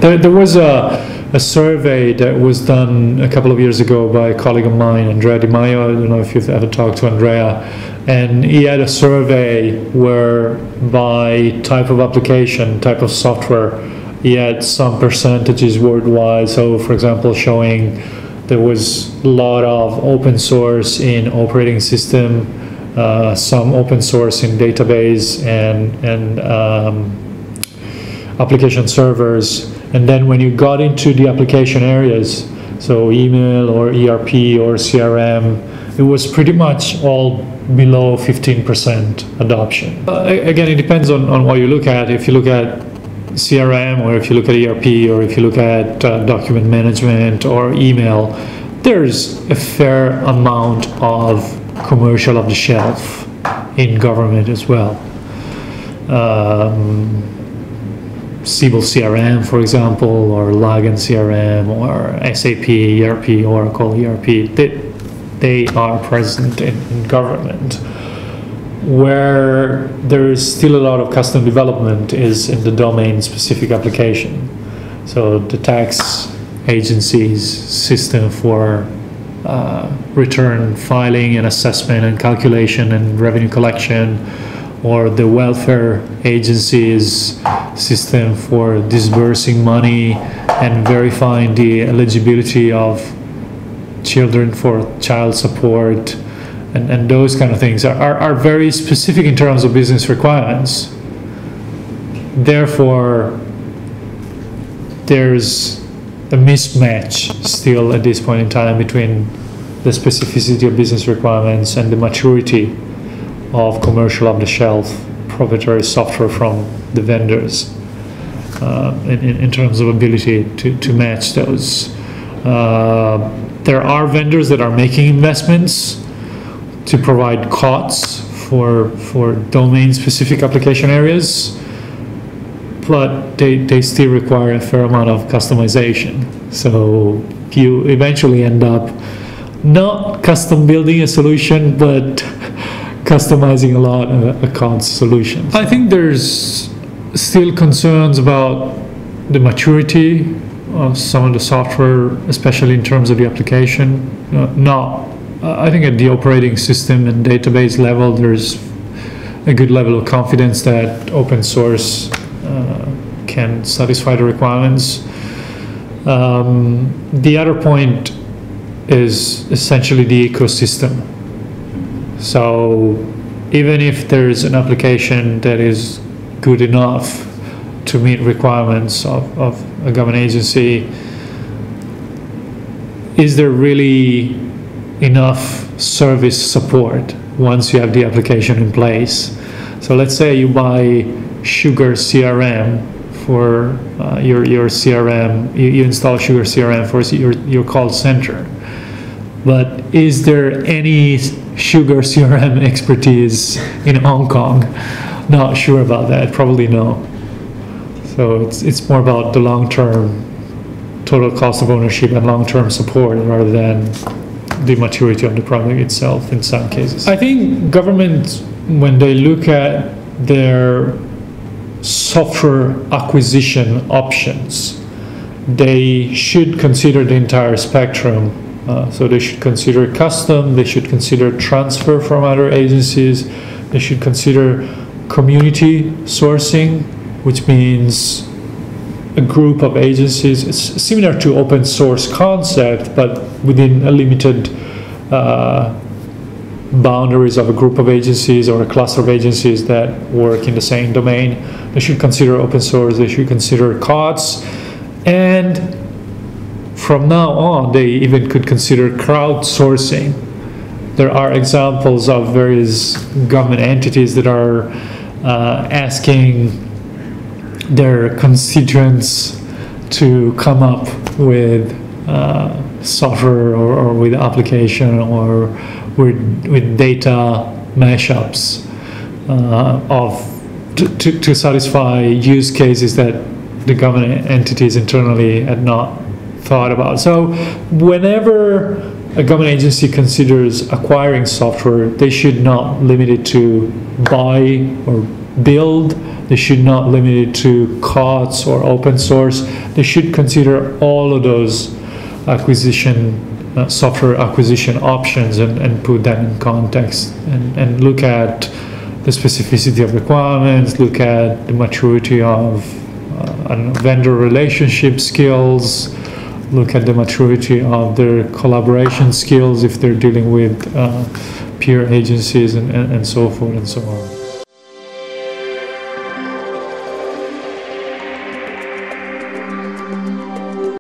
There was a survey that was done a couple of years ago by a colleague of mine, Andrea Di Maio. I don't know if you've ever talked to Andrea. And he had a survey where by type of application, type of software, he had some percentages worldwide. So, for example, showing there was a lot of open source in operating system, some open source in database and application servers. And then when you got into the application areas, so email or ERP or CRM, it was pretty much all below 15% adoption. Again, it depends on what you look at. If you look at CRM, or if you look at ERP, or if you look at document management or email, there's a fair amount of commercial off the shelf in government as well. Siebel CRM, for example, or Lagan CRM, or SAP, ERP, Oracle ERP, they are present in government. Where there is still a lot of custom development is in the domain-specific application. So the tax agency's system for return filing and assessment and calculation and revenue collection, or the welfare agency's system for disbursing money and verifying the eligibility of children for child support, and those kind of things are very specific in terms of business requirements. Therefore, there's a mismatch still at this point in time between the specificity of business requirements and the maturity of commercial off-the-shelf proprietary software from the vendors in terms of ability to match those. There are vendors that are making investments to provide COTS for domain-specific application areas, but they still require a fair amount of customization. So you eventually end up not custom building a solution, but customizing a lot a COTS solution. I think there's still concerns about the maturity of some of the software, especially in terms of the application. I think at the operating system and database level, there's a good level of confidence that open source can satisfy the requirements. The other point is essentially the ecosystem. So even if there's an application that is good enough to meet requirements of a government agency, is there really enough service support once you have the application in place? So let's say you buy Sugar CRM for your CRM, you install Sugar CRM for your call center. But is there any Sugar CRM expertise in Hong Kong? Not sure about that, probably no. So it's more about the long-term total cost of ownership and long-term support rather than the maturity of the product itself in some cases. I think governments, when they look at their software acquisition options, they should consider the entire spectrum. So they should consider custom, they should consider transfer from other agencies, they should consider community sourcing, which means a group of agencies. It's similar to open source concept, but within a limited boundaries of a group of agencies or a cluster of agencies that work in the same domain. They should consider open source, they should consider COTS, and from now on they even could consider crowdsourcing. There are examples of various government entities that are asking their constituents to come up with software or with application or with data mashups to satisfy use cases that the government entities internally had not thought about. So whenever a government agency considers acquiring software, they should not limit it to buy or build. They should not limit it to COTS or open source. They should consider all of those software acquisition options and put them in context and look at the specificity of requirements, look at the maturity of vendor relationship skills, look at the maturity of their collaboration skills if they're dealing with peer agencies and so forth and so on.